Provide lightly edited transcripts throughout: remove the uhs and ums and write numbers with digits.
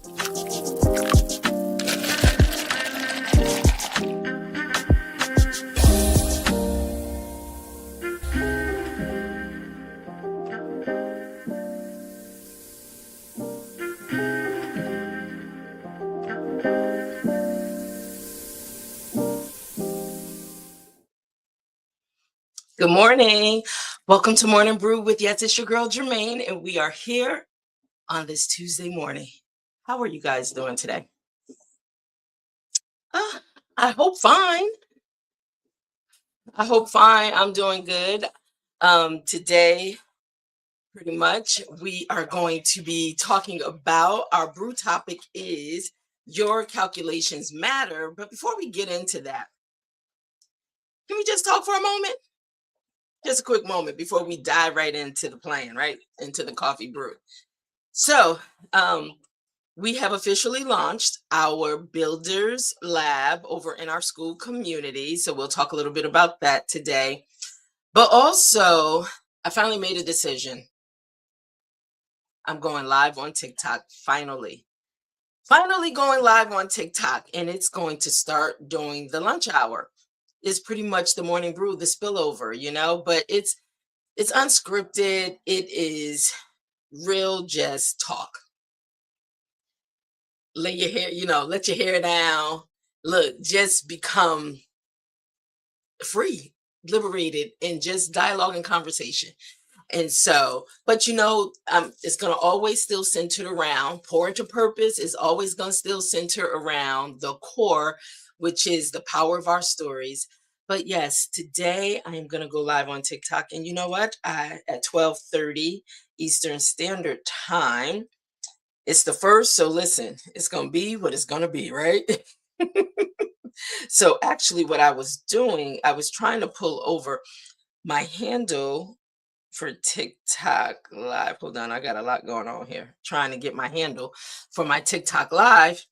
Good morning. Welcome to Morning Brew with Yes, it's your girl Germaine, and we are here on this Tuesday morning. How are you guys doing today? Uh, I hope fine. I hope fine. I'm doing good. Today, pretty much, we are going to be talking about our brew topic is your calculations matter. But before we get into that, can we just talk for a moment? Just a quick moment before we dive right into the plan, right? Into the coffee brew. So, we have officially launched our Builders Lab over in our school community. So, we'll talk a little bit about that today. But also, I finally made a decision. I'm going live on TikTok finally. Finally going live on TikTok, and it's going to start during the lunch hour. It's pretty much the morning brew, the spillover, but it's unscripted. It is real just talk. Let your hair, let your hair down. Look, just become free, liberated, and just dialogue and conversation. And so, but it's going to always still center around pour into purpose is always going to still center around the core, which is the power of our stories. But yes, today I am going to go live on TikTok. And you know what? At 12:30 Eastern Standard Time. It's the first, so listen, it's going to be what it's going to be, right? So actually what I was doing, I was trying to pull over my handle for TikTok Live. Hold on, I got a lot going on here. Trying to get my handle for my TikTok Live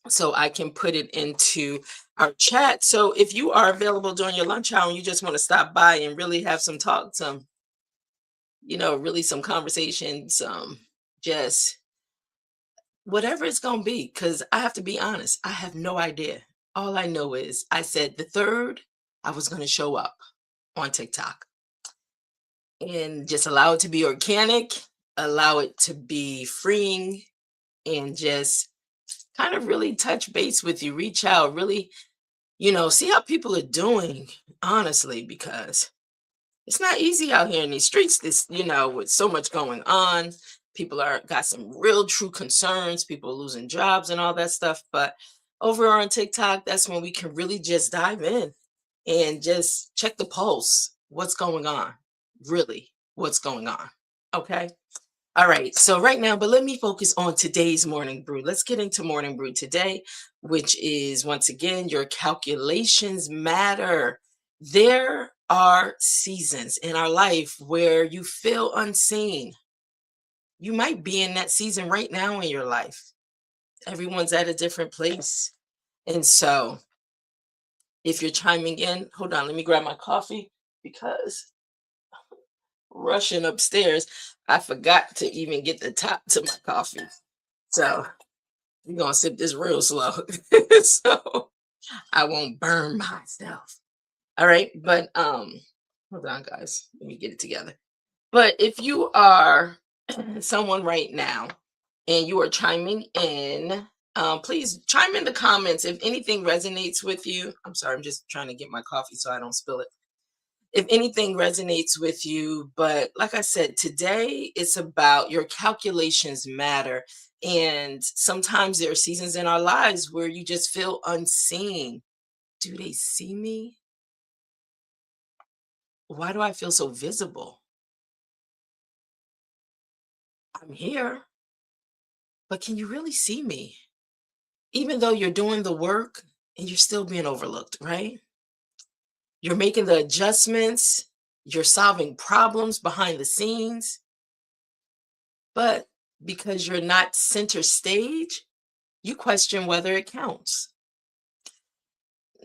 so I can put it into our chat. So if you are available during your lunch hour and you just want to stop by and really have some talk, really some conversation, just whatever it's going to be, because I have to be honest, I have no idea. All I know is I said the 3rd, I was going to show up on TikTok and just allow it to be organic, allow it to be freeing, and just kind of really touch base with you, reach out, really, see how people are doing, honestly, because it's not easy out here in these streets, with so much going on. People got some real true concerns, people losing jobs and all that stuff. But over on TikTok, that's when we can really just dive in and just check the pulse. What's going on? Really, what's going on? Okay. All right. So right now, but let me focus on today's morning brew. Let's get into morning brew today, which is once again, your calculations matter. There are seasons in our life where you feel unseen. You might be in that season right now in your life. Everyone's at a different place. And so if you're chiming in, hold on, let me grab my coffee because rushing upstairs, I forgot to even get the top to my coffee. So we're going to sip this real slow so I won't burn myself. All right. But hold on, guys. Let me get it together. But if you are someone right now and you are chiming in, please chime in the comments if anything resonates with you. I'm sorry, I'm just trying to get my coffee so I don't spill it. If anything resonates with you, but like I said, today it's about your calculations matter. And sometimes there are seasons in our lives where you just feel unseen. Do they see me? Why do I feel so visible? I'm here, but can you really see me? Even though you're doing the work and you're still being overlooked, right? You're making the adjustments, you're solving problems behind the scenes, but because you're not center stage, you question whether it counts.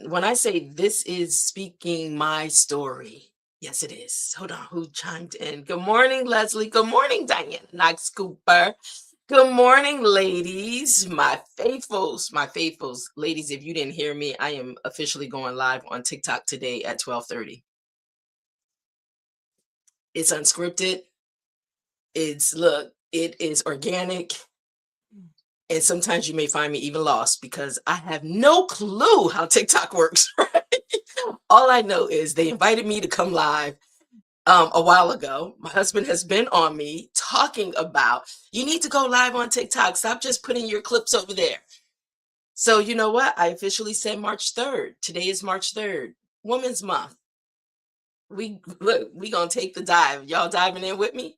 When I say this is speaking my story, yes, it is. Hold on, who chimed in? Good morning, Leslie. Good morning, Diane Knox Cooper. Good morning, ladies. My faithfuls. Ladies, if you didn't hear me, I am officially going live on TikTok today at 12:30. It's unscripted. It is organic. And sometimes you may find me even lost because I have no clue how TikTok works, right? All I know is they invited me to come live a while ago. My husband has been on me talking about you need to go live on TikTok. Stop just putting your clips over there. So you know what? I officially said March 3rd. Today is March 3rd, Women's Month. We gonna take the dive. Y'all diving in with me?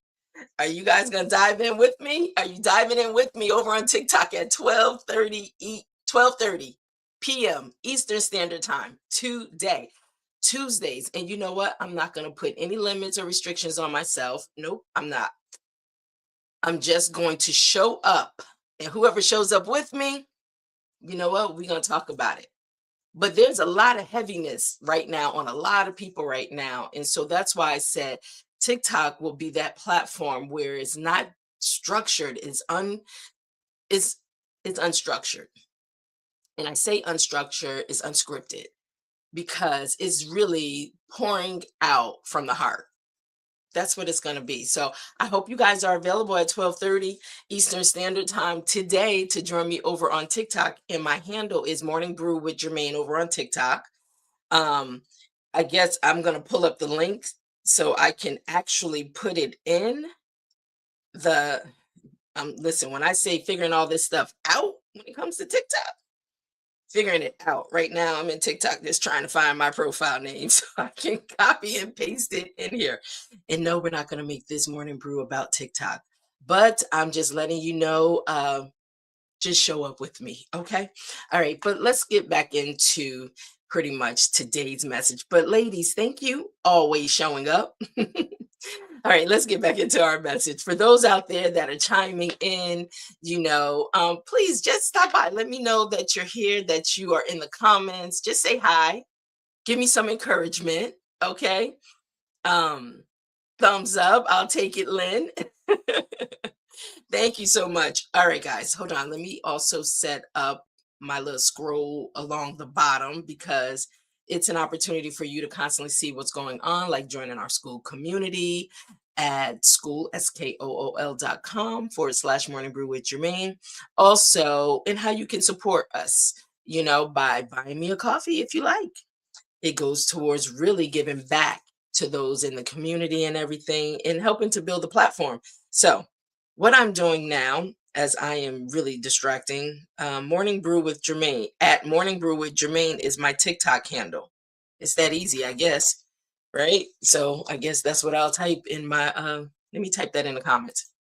Are you guys gonna dive in with me? Are you diving in with me over on TikTok at 12:30 p.m. Eastern Standard Time today? Tuesdays. And you know what? I'm not gonna put any limits or restrictions on myself. Nope, I'm not. I'm just going to show up. And whoever shows up with me, you know what? We're gonna talk about it. But there's a lot of heaviness right now on a lot of people right now. And so that's why I said TikTok will be that platform where it's not structured, it's it's unstructured. And I say unstructured is unscripted because it's really pouring out from the heart. That's what it's going to be. So I hope you guys are available at 12:30 Eastern Standard Time today to join me over on TikTok. And my handle is Morning Brew with Germaine over on TikTok. Um, I guess I'm gonna pull up the link so I can actually put it in the listen, when I say figuring all this stuff out when it comes to TikTok, figuring it out. Right now, I'm in TikTok just trying to find my profile name so I can copy and paste it in here. And no, we're not gonna make this morning brew about TikTok, but I'm just letting you know, just show up with me. Okay. All right. But let's get back into pretty much today's message. But ladies, thank you always showing up. All right, let's get back into our message. For those out there that are chiming in, please just stop by. Let me know that you're here, that you are in the comments. Just say hi. Give me some encouragement. Okay. Um, Thumbs up. I'll take it, Lynn. Thank you so much. All right, guys, hold on. Let me also set up my little scroll along the bottom because it's an opportunity for you to constantly see what's going on, like joining our school community at skool.com/morning brew with Germaine. Also, and how you can support us, by buying me a coffee if you like. It goes towards really giving back to those in the community and everything and helping to build a platform. So, what I'm doing now, as I am really distracting, Morning Brew with Germaine at Morning Brew with Germaine is my TikTok handle. It's that easy, I guess, right? So, I guess that's what I'll type in my. Let me type that in the comments.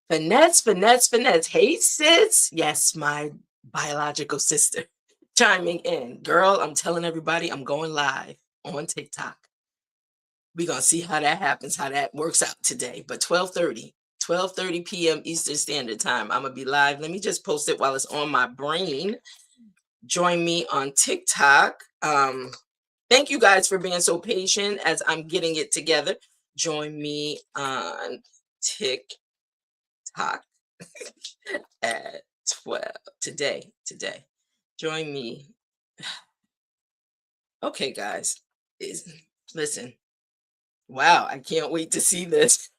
Finesse, finesse, finesse. Hey, sis. Yes, my biological sister chiming in. Girl, I'm telling everybody I'm going live on TikTok. We're going to see how that happens, how that works out today. But 12:30 p.m. Eastern Standard Time, I'm going to be live. Let me just post it while it's on my brain. Join me on TikTok. Thank you guys for being so patient as I'm getting it together. Join me on TikTok at 12 today. Join me. Okay, guys. Listen. Wow, I can't wait to see this.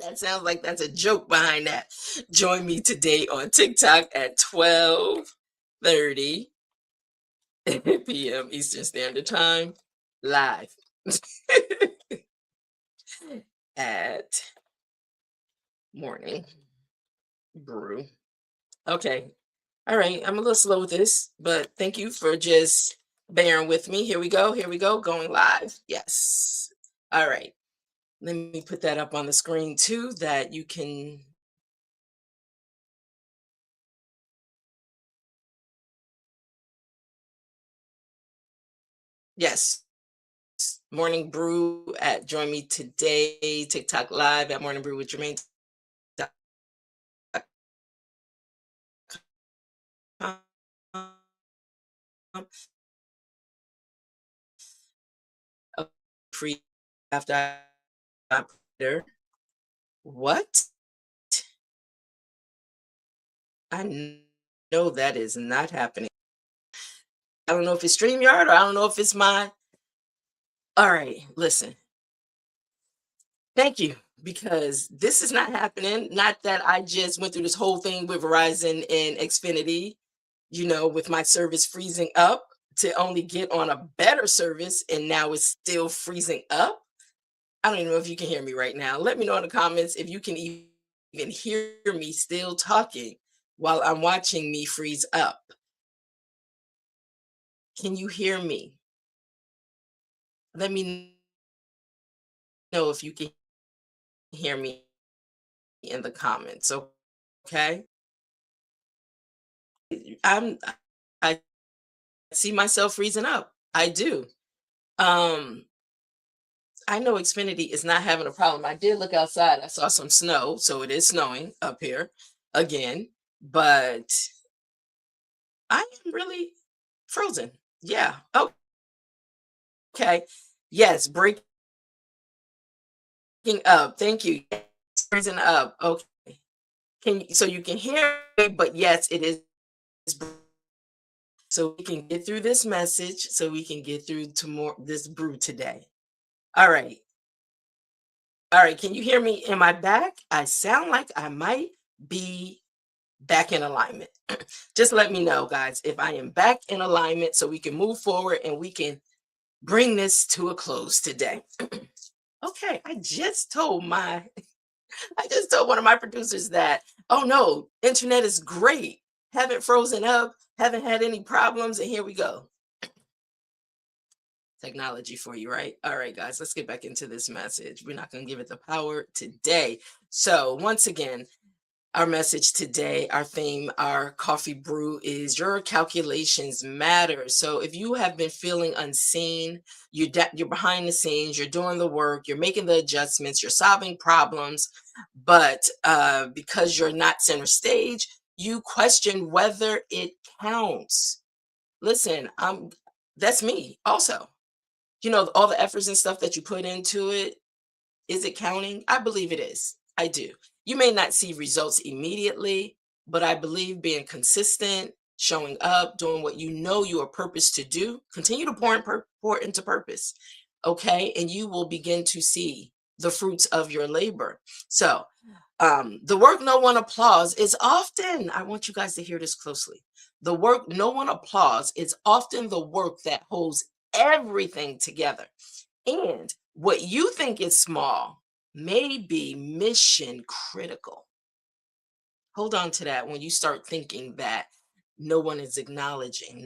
That sounds like that's a joke behind that. Join me today on TikTok at 12:30 p.m. Eastern Standard Time live at Morning Brew. Okay. All right, I'm a little slow with this, but thank you for just bearing with me. Here we go. Here we go. Going live. Yes. All right. Let me put that up on the screen too that you can. Yes. Morning Brew at Join Me Today, TikTok Live at Morning Brew with Germaine. Free after I- what? know that is not happening. I don't know if it's StreamYard or I don't know if it's my. All right, listen. Thank you, because this is not happening. Not that I just went through this whole thing with Verizon and Xfinity, with my service freezing up to only get on a better service, and now it's still freezing up. I don't even know if you can hear me right now. Let me know in the comments if you can even hear me still talking while I'm watching me freeze up. Can you hear me? Let me know if you can hear me in the comments, okay? I'm I see myself freezing up. I do. Um, I know Xfinity is not having a problem. I did look outside. I saw some snow, so it is snowing up here again, but I am really frozen. Yeah. Okay. Yes, breaking up. Thank you. Yes, freezing up. Okay. So you can hear me, but yes, it is. So we can get through this message, so we can get through to more this brew today. All right. All right. Can you hear me? Am I back? I sound like I might be back in alignment. Just let me know, guys, if I am back in alignment so we can move forward and we can bring this to a close today. Okay, I just told one of my producers that, oh no, internet is great. Haven't frozen up, haven't had any problems, and here we go. Technology for you, right? All right, guys, let's get back into this message. We're not going to give it the power today. So, once again, our message today, our theme, our coffee brew is your calculations matter. So if you have been feeling unseen, you're behind the scenes, you're doing the work, you're making the adjustments, you're solving problems, but because you're not center stage, you question whether it counts. Listen, that's me also. All the efforts and stuff that you put into it, is it counting? I believe it is. I do. You may not see results immediately, but I believe being consistent, showing up, doing what you know you are purposed to do, continue to pour into purpose. Okay. And you will begin to see the fruits of your labor. So, the work no one applauds is often, I want you guys to hear this closely. The work no one applauds is often the work that holds everything together. And what you think is small may be mission critical. Hold on to that when you start thinking that no one is acknowledging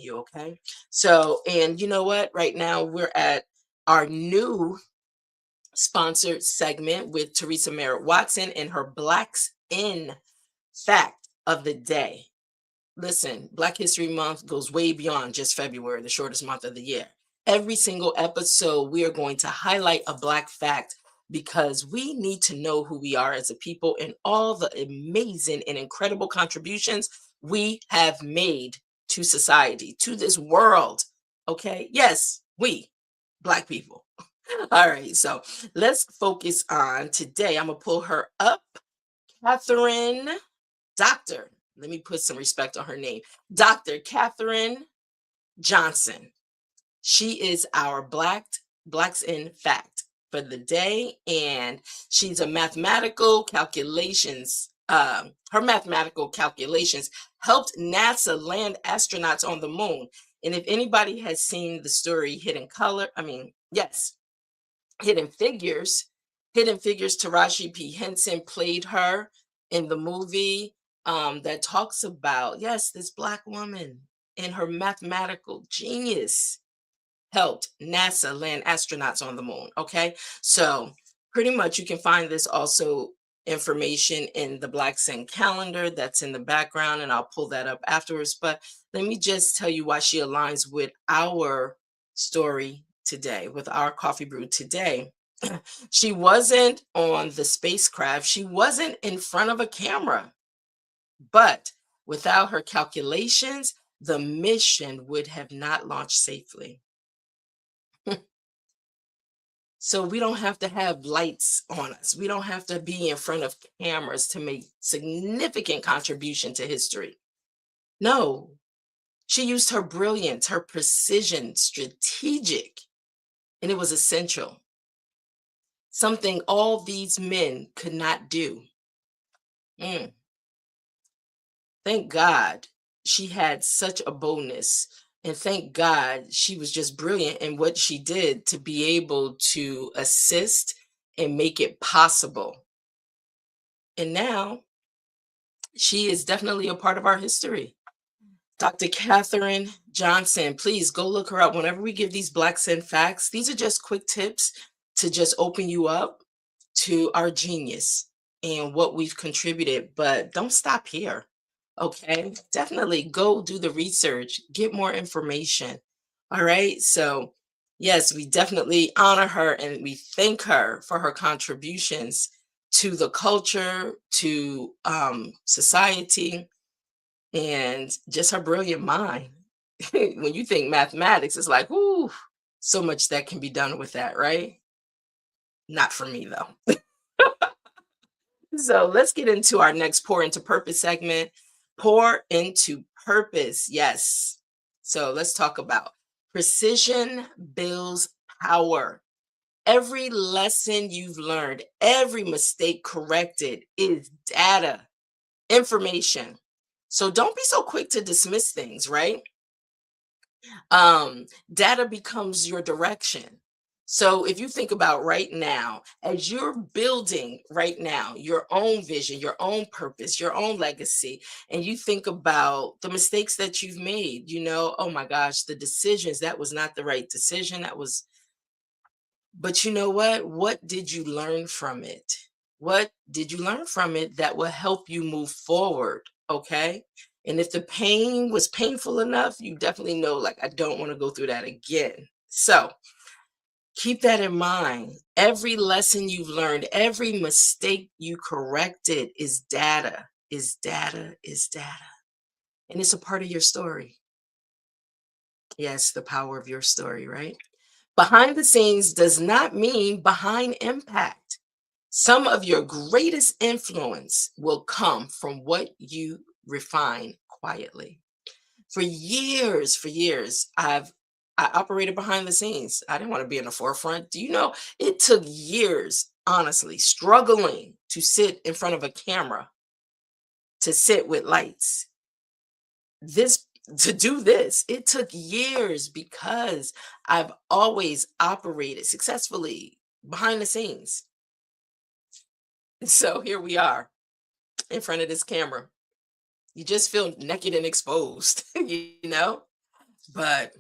you, okay? So, and you know what? Right now we're at our new sponsored segment with Teresa Merritt Watson and her Blacks in Fact of the Day. Listen, Black History Month goes way beyond just February, the shortest month of the year. Every single episode, we are going to highlight a Black fact because we need to know who we are as a people and all the amazing and incredible contributions we have made to society, to this world. Okay. Yes, we, Black people. All right. So let's focus on today. I'm going to pull her up. Catherine Doctor, let me put some respect on her name. Dr. Catherine Johnson. She is our Blacks in Fact for the day, and she's a mathematical calculations. Her mathematical calculations helped NASA land astronauts on the moon. And if anybody has seen the story Hidden Color, yes, Hidden Figures. Hidden Figures, Taraji P. Henson played her in the movie that talks about, yes, this Black woman and her mathematical genius helped NASA land astronauts on the moon. Okay. So pretty much you can find this also information in the Black Sin calendar that's in the background, and I'll pull that up afterwards. But let me just tell you why she aligns with our story today, with our coffee brew today. She wasn't on the spacecraft, she wasn't in front of a camera, but without her calculations, the mission would have not launched safely. So we don't have to have lights on us. We don't have to be in front of cameras to make significant contribution to history. No, she used her brilliance, her precision, strategic, and it was essential. Something all these men could not do. Mm, thank God she had such a boldness. And thank God she was just brilliant in what she did to be able to assist and make it possible. And now she is definitely a part of our history. Dr. Catherine Johnson, please go look her up. Whenever we give these Black Sin facts, these are just quick tips to just open you up to our genius and what we've contributed. But don't stop here. Okay. Definitely go do the research, get more information. All right. So, yes, we definitely honor her and we thank her for her contributions to the culture, to society, and just her brilliant mind. When you think mathematics, it's like, ooh, so much that can be done with that, right? Not for me though. So let's get into our next pour into purpose segment. Pour into purpose. Yes. So let's talk about precision builds power. Every lesson you've learned, every mistake corrected is data, information. So don't be so quick to dismiss things, right? Data becomes your direction. So if you think about right now, as you're building right now your own vision, your own purpose, your own legacy, and you think about the mistakes that you've made, oh my gosh, the decisions, that was not the right decision. But you know what? What did you learn from it? What did you learn from it that will help you move forward? Okay. And if the pain was painful enough, you definitely know, like, I don't want to go through that again. So keep that in mind. Every lesson you've learned, every mistake you corrected is data, is data, is data. And it's a part of your story. Yes, the power of your story, right? Behind the scenes does not mean behind impact. Some of your greatest influence will come from what you refine quietly. For years, I operated behind the scenes. I didn't want to be in the forefront. Do you know it took years, honestly, struggling to sit in front of a camera, to sit with lights. This to do this, it took years because I've always operated successfully behind the scenes. So here we are in front of this camera. You just feel naked and exposed, you know? But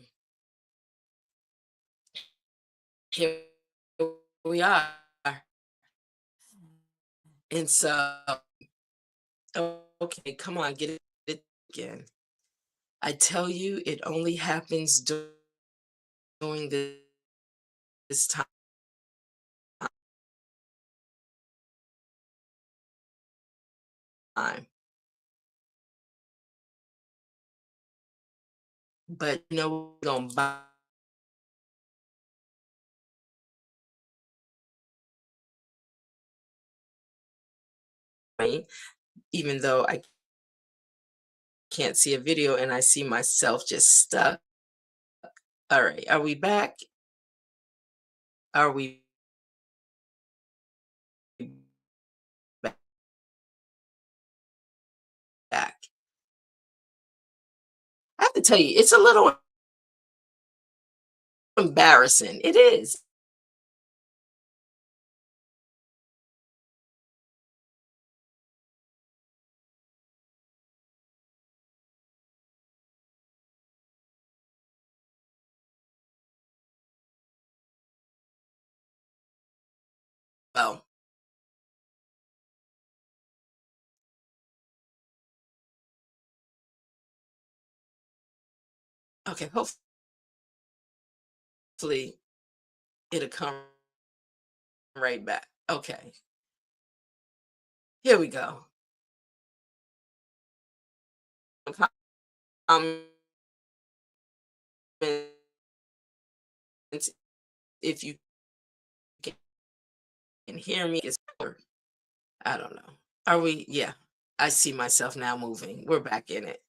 here we are. And so, okay, come on, get it again. I tell you, it only happens during this time. But we're gonna buy, even though I can't see a video and I see myself just stuck. All right, are we back? Are we back? I have to tell you, it's a little embarrassing. It is. Well, okay, hopefully it'll come right back. Okay, here we go. Comments if you can hear me. I don't know. Are we? Yeah, I see myself now moving. We're back in it.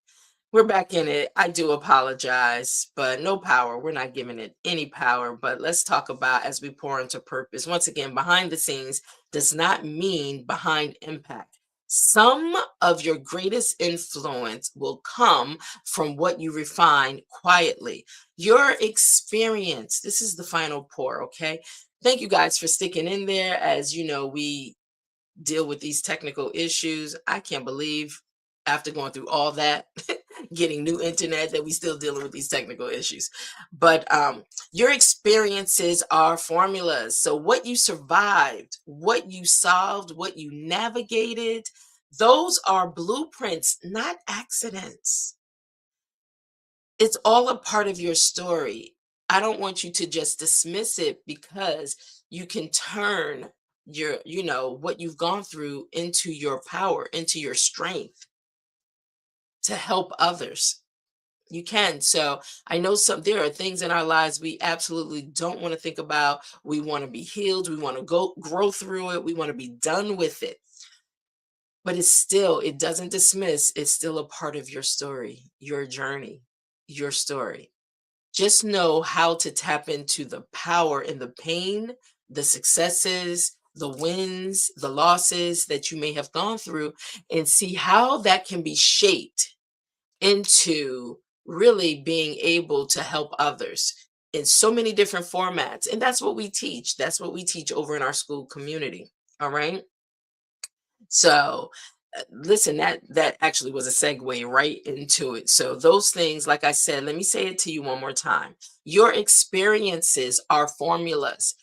We're back in it. I do apologize, but no power. We're not giving it any power. But let's talk about as we pour into purpose. Once again, behind the scenes does not mean behind impact. Some of your greatest influence will come from what you refine quietly. Your experience, this is the final pour, okay? Thank you guys for sticking in there. As you know, we deal with these technical issues. I can't believe after going through all that, getting new internet, that we still dealing with these technical issues. But your experiences are formulas. So what you survived, what you solved, what you navigated, those are blueprints, not accidents. It's all a part of your story. I don't want you to just dismiss it because you can turn what you've gone through into your power, into your strength to help others. You can. So I know there are things in our lives we absolutely don't want to think about. We want to be healed. We want to go grow through it. We want to be done with it. But it doesn't dismiss, it's still a part of your story, your journey, your story. Just know how to tap into the power and the pain, the successes, the wins, the losses that you may have gone through, and see how that can be shaped into really being able to help others in so many different formats. And that's what we teach. That's what we teach over in our school community. All right. So, listen, that actually was a segue right into it. So those things, like I said, let me say it to you one more time. Your experiences are formulas.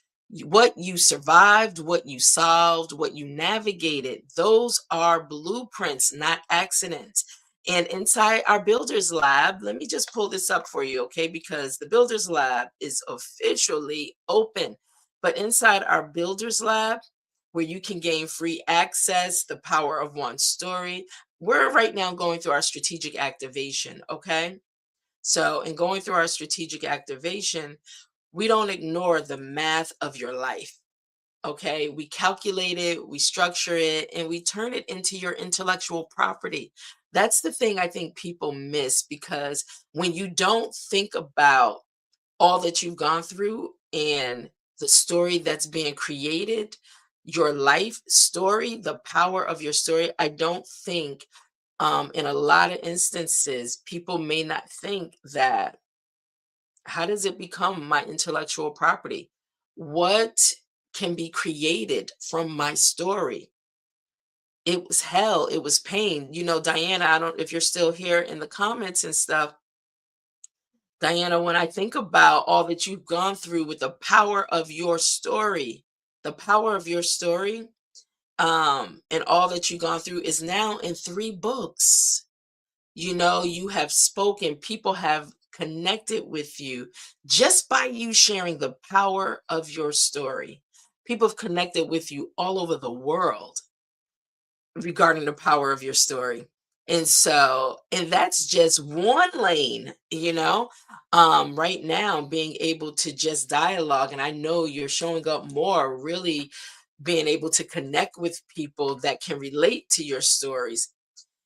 What you survived, what you solved, what you navigated, those are blueprints, not accidents. And inside our Builders Lab, let me just pull this up for you, okay? Because the Builders Lab is officially open. But inside our Builders Lab, where you can gain free access, the power of one story. We're right now going through our strategic activation, okay? So, in going through our strategic activation, we don't ignore the math of your life, okay? We calculate it, we structure it, and we turn it into your intellectual property. That's the thing I think people miss, because when you don't think about all that you've gone through and the story that's being created, your life story, the power of your story, I don't think, in a lot of instances, people may not think that, how does it become my intellectual property? What can be created from my story? It was hell, it was pain. Diana, I don't, if you're still here in the comments and stuff, Diana, when I think about all that you've gone through with the power of your story, the power of your story, and all that you've gone through is now in 3 books. You have spoken, people have connected with you just by you sharing the power of your story. People have connected with you all over the world regarding the power of your story. And that's just one lane, right now, being able to just dialogue. And I know you're showing up more, really being able to connect with people that can relate to your stories.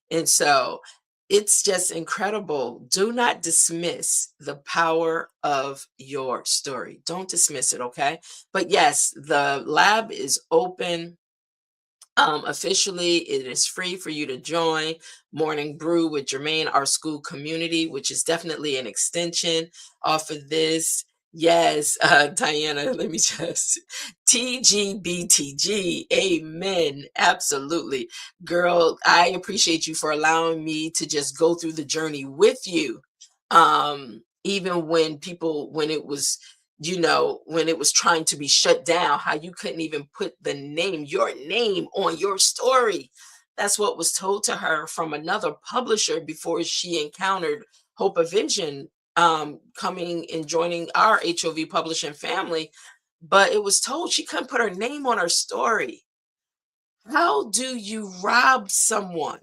And so it's just incredible. Do not dismiss the power of your story. Don't dismiss it, okay? But yes, the lab is open. Officially, it is free for you to join Morning Brew with Germaine, our school community, which is definitely an extension off of this. Yes, Diana, let me just TGBTG. Amen. Absolutely. Girl, I appreciate you for allowing me to just go through the journey with you. Even when it was trying to be shut down, how you couldn't even put your name on your story. That's what was told to her from another publisher before she encountered Hope of Vision, coming and joining our HOV publishing family. But it was told she couldn't put her name on her story. How do you rob someone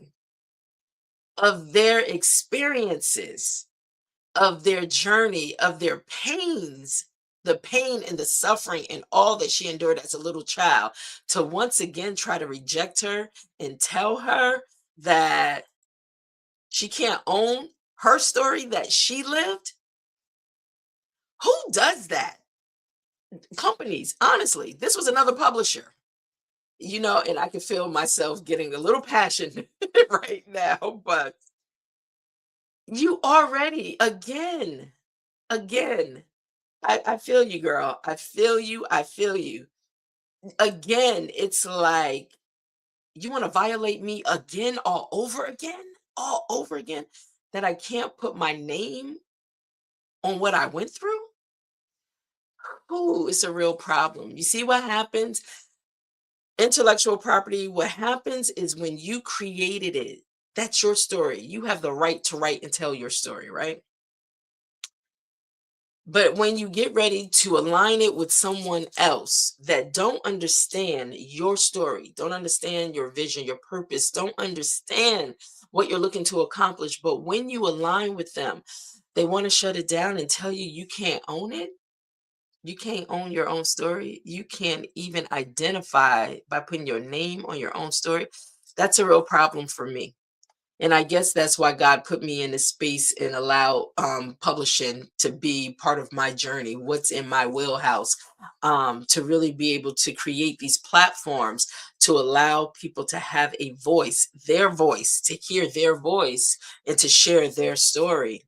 of their experiences, of their journey, of their pains, the pain and the suffering and all that she endured as a little child, to once again try to reject her and tell her that she can't own her story that she lived. Who does that? Companies, honestly. This was another publisher, and I can feel myself getting a little passionate right now, but you already, again. I feel you, girl. I feel you. I feel you. Again, it's like, you want to violate me again, all over again, that I can't put my name on what I went through? Ooh, it's a real problem. You see what happens? Intellectual property, what happens is when you created it, that's your story. You have the right to write and tell your story, right? But when you get ready to align it with someone else that don't understand your story, don't understand your vision, your purpose, don't understand what you're looking to accomplish, but when you align with them, they want to shut it down and tell you you can't own it. You can't own your own story. You can't even identify by putting your name on your own story. That's a real problem for me. And I guess that's why God put me in this space and allow publishing to be part of my journey, what's in my wheelhouse, to really be able to create these platforms to allow people to have a voice, to hear their voice and to share their story.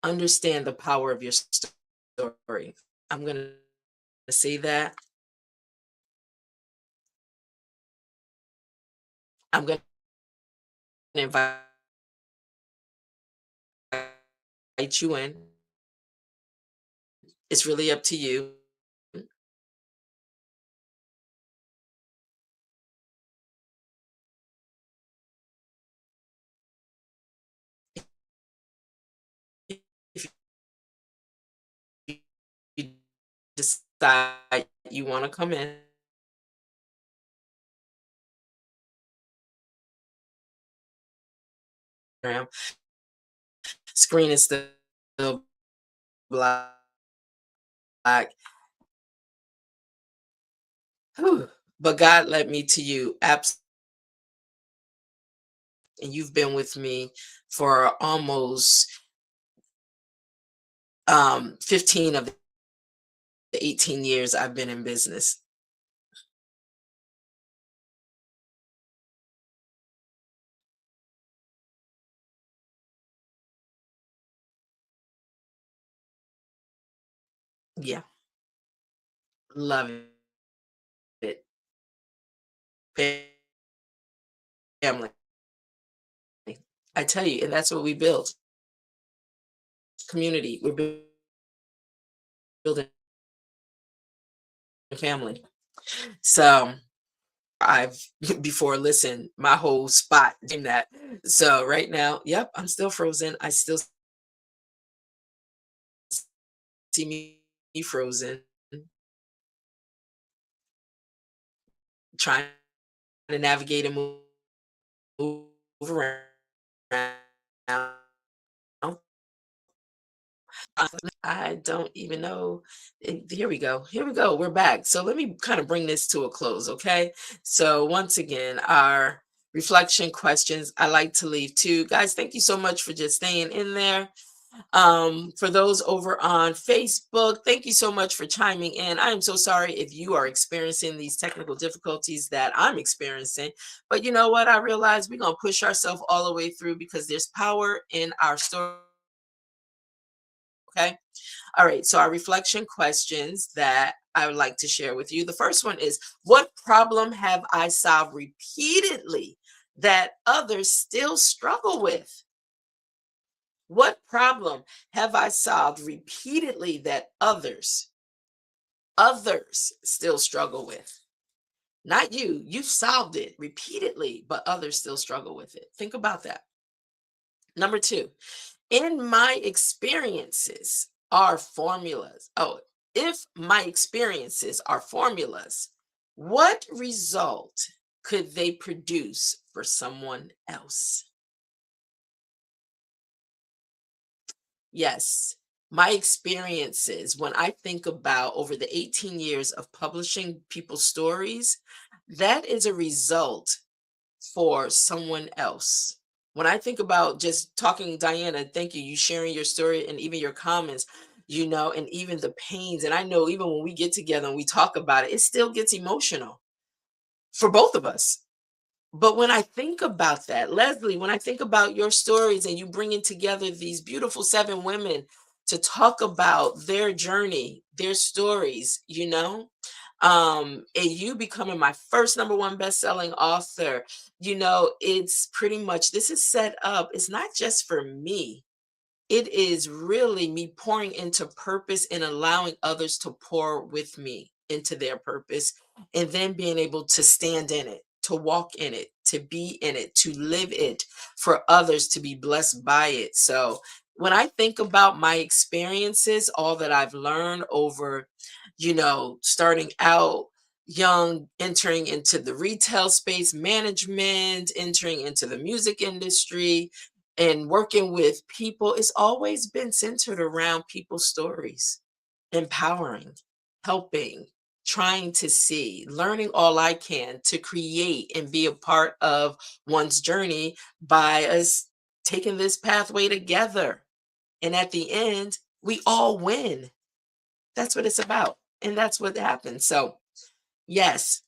Understand the power of your story. I'm going to say that. I'm going to invite you in. It's really up to you. If you decide you want to come in, screen is still black. Whew. But God led me to you. And you've been with me for almost 15 of the 18 years I've been in business. Yeah, love it. Family. I tell you, and that's what we build. Community. We're building a family. So I've before listen, my whole spot in that. So right now, yep, I'm still frozen. I still see me frozen, trying to navigate and move around. I don't even know. Here we go. Here we go. We're back. So let me kind of bring this to a close, okay? So once again, our reflection questions I like to leave too. Guys, thank you so much for just staying in there. For those over on Facebook, thank you so much for chiming in. I am so sorry if you are experiencing these technical difficulties that I'm experiencing, but you know what? I realize we're going to push ourselves all the way through because there's power in our story. Okay. All right. So, our reflection questions that I would like to share with you. The first one is, what problem have I solved repeatedly that others still struggle with? What problem have I solved repeatedly that others still struggle with? Not you. You've solved it repeatedly, but others still struggle with it. Think about that. Number two, in my experiences are formulas. Oh, if my experiences are formulas, what result could they produce for someone else? Yes. My experiences, when I think about over the 18 years of publishing people's stories, that is a result for someone else. When I think about just talking, Diana, thank you, you sharing your story and even your comments, and even the pains. And I know even when we get together and we talk about it, it still gets emotional for both of us. But when I think about that, Leslie, when I think about your stories and you bringing together these beautiful 7 women to talk about their journey, their stories, and you becoming my first number one best-selling author, it's pretty much this is set up. It's not just for me. It is really me pouring into purpose and allowing others to pour with me into their purpose, and then being able to stand in it, to walk in it, to be in it, to live it for others to be blessed by it. So when I think about my experiences, all that I've learned over, starting out young, entering into the retail space, management, entering into the music industry, and working with people, it's always been centered around people's stories, empowering, helping, trying to see, learning all I can to create and be a part of one's journey by us taking this pathway together. And at the end, we all win. That's what it's about. And that's what happens. So, yes,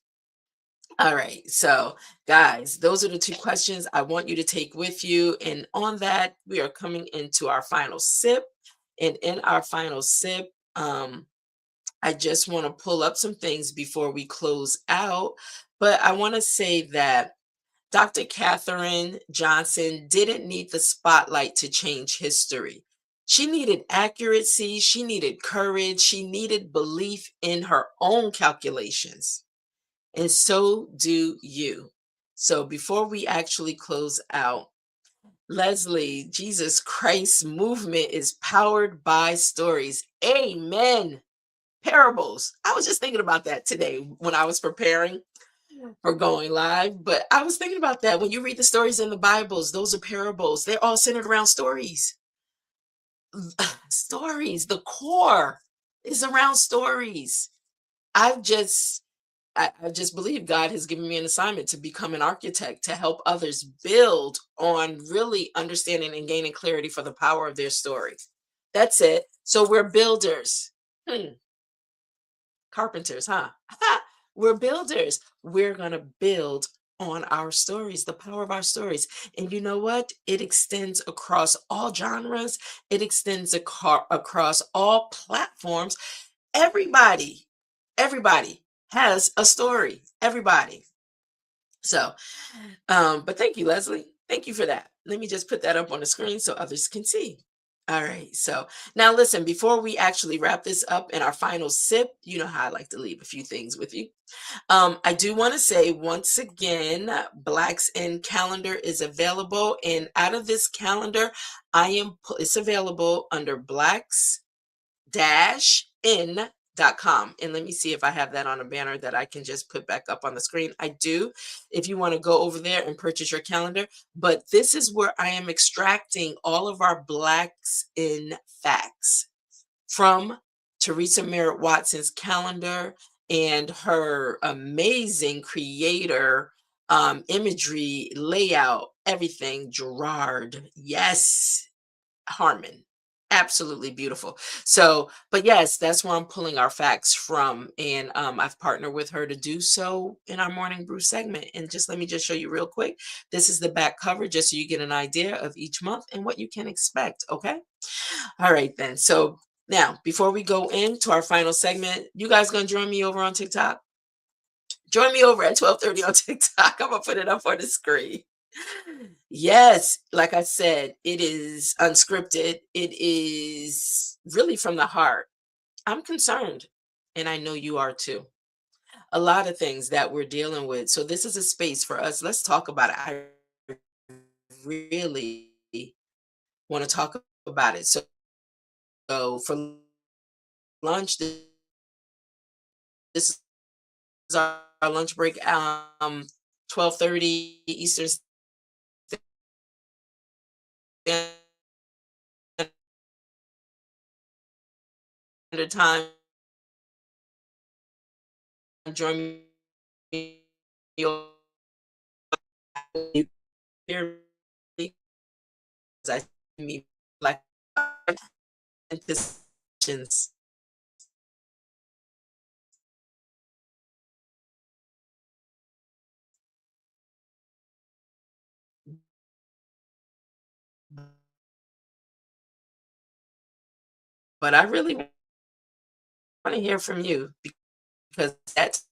all right. So, guys, those are the 2 questions I want you to take with you. And on that, we are coming into our final sip. And in our final sip, I just want to pull up some things before we close out. But I want to say that Dr. Katherine Johnson didn't need the spotlight to change history. She needed accuracy, she needed courage, she needed belief in her own calculations. And so do you. So before we actually close out, Leslie, Jesus Christ movement is powered by stories. Amen. Parables. I was just thinking about that today when I was preparing for going live. But I was thinking about that. When you read the stories in the Bibles, those are parables. They're all centered around stories. Stories. The core is around stories. I've just I just believe God has given me an assignment to become an architect to help others build on really understanding and gaining clarity for the power of their story. That's it. So we're builders. Carpenters, huh? We're builders. We're going to build on our stories, the power of our stories. And you know what? It extends across all genres, it extends across all platforms. Everybody, everybody has a story. Everybody. So, but thank you, Leslie. Thank you for that. Let me just put that up on the screen so others can see. All right. So now listen, before we actually wrap this up in our final sip, you know how I like to leave a few things with you. I do want to say once again, Blacks in Calendar is available. And out of this calendar, it's available under Blacks in.com. And let me see if I have that on a banner that I can just put back up on the screen. I do, if you want to go over there and purchase your calendar. But this is where I am extracting all of our Blacks in facts from Teresa Merritt Watson's calendar and her amazing creator, imagery, layout, everything. Gerard. Yes. Harmon. Absolutely beautiful. So, but yes, that's where I'm pulling our facts from. And I've partnered with her to do so in our morning brew segment. And just let me just show you real quick. This is the back cover, just so you get an idea of each month and what you can expect. Okay. All right, then. So now, before we go into our final segment, you guys gonna join me over on TikTok? Join me over at 12:30 on TikTok. I'm gonna put it up on the screen. Yes, like I said, it is unscripted. It is really from the heart. I'm concerned, and I know you are too. A lot of things that we're dealing with. So this is a space for us. Let's talk about it. I really want to talk about it. So for lunch, this is our lunch break. 12:30 Eastern Standard time, join me. You hear me as I me like anticipations. But I really want to hear from you because that's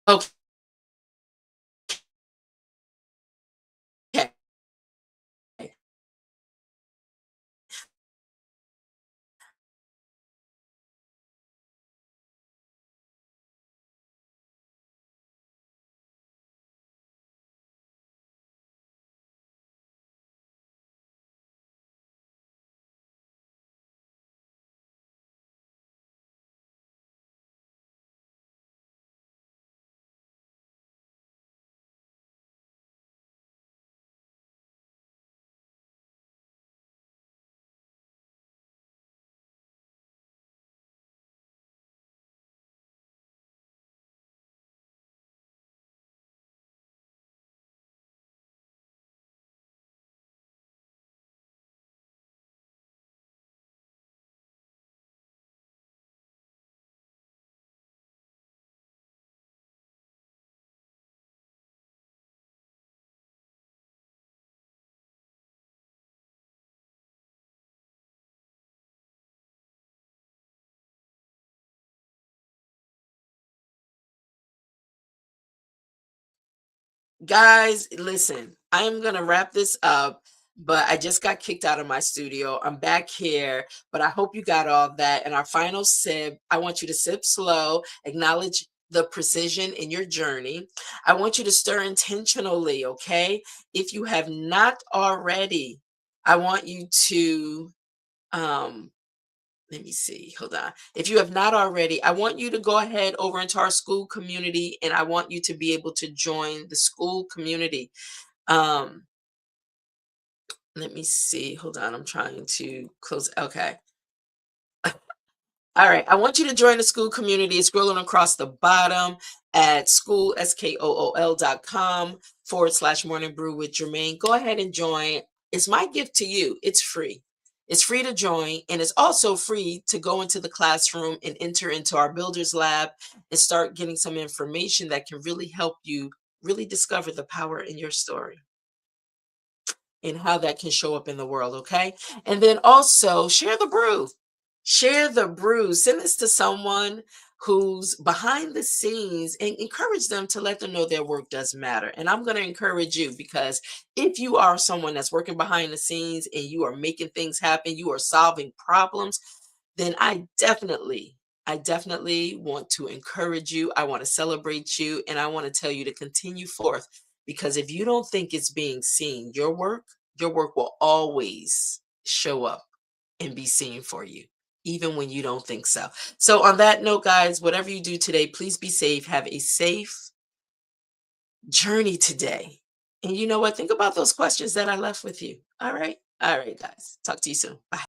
okay. Guys, listen, I am going to wrap this up, but I just got kicked out of my studio. I'm back here, but I hope you got all that. And our final sip, I want you to sip slow, acknowledge the precision in your journey. I want you to stir intentionally, okay? If you have not already, I want you to um let me see. Hold on. If you have not already, I want you to go ahead over into our school community and I want you to be able to join the school community. Um, Let me see. Hold on. I'm trying to close. Okay. All right. I want you to join the school community. It's scrolling across the bottom at school.com/ morning brew with Germaine. Go ahead and join. It's my gift to you. It's free. It's free to join, and it's also free to go into the classroom and enter into our builders lab and start getting some information that can really help you really discover the power in your story and how that can show up in the world, okay? And then also share the brew. Share the brew. Send this to someone who's behind the scenes and encourage them to let them know their work does matter. And I'm going to encourage you because if you are someone that's working behind the scenes and you are making things happen, you are solving problems, then I definitely want to encourage you. I want to celebrate you and I want to tell you to continue forth because if you don't think it's being seen, your work will always show up and be seen for you, even when you don't think so. So, on that note, guys, whatever you do today, please be safe. Have a safe journey today. And you know what? Think about those questions that I left with you. All right. All right, guys. Talk to you soon. Bye.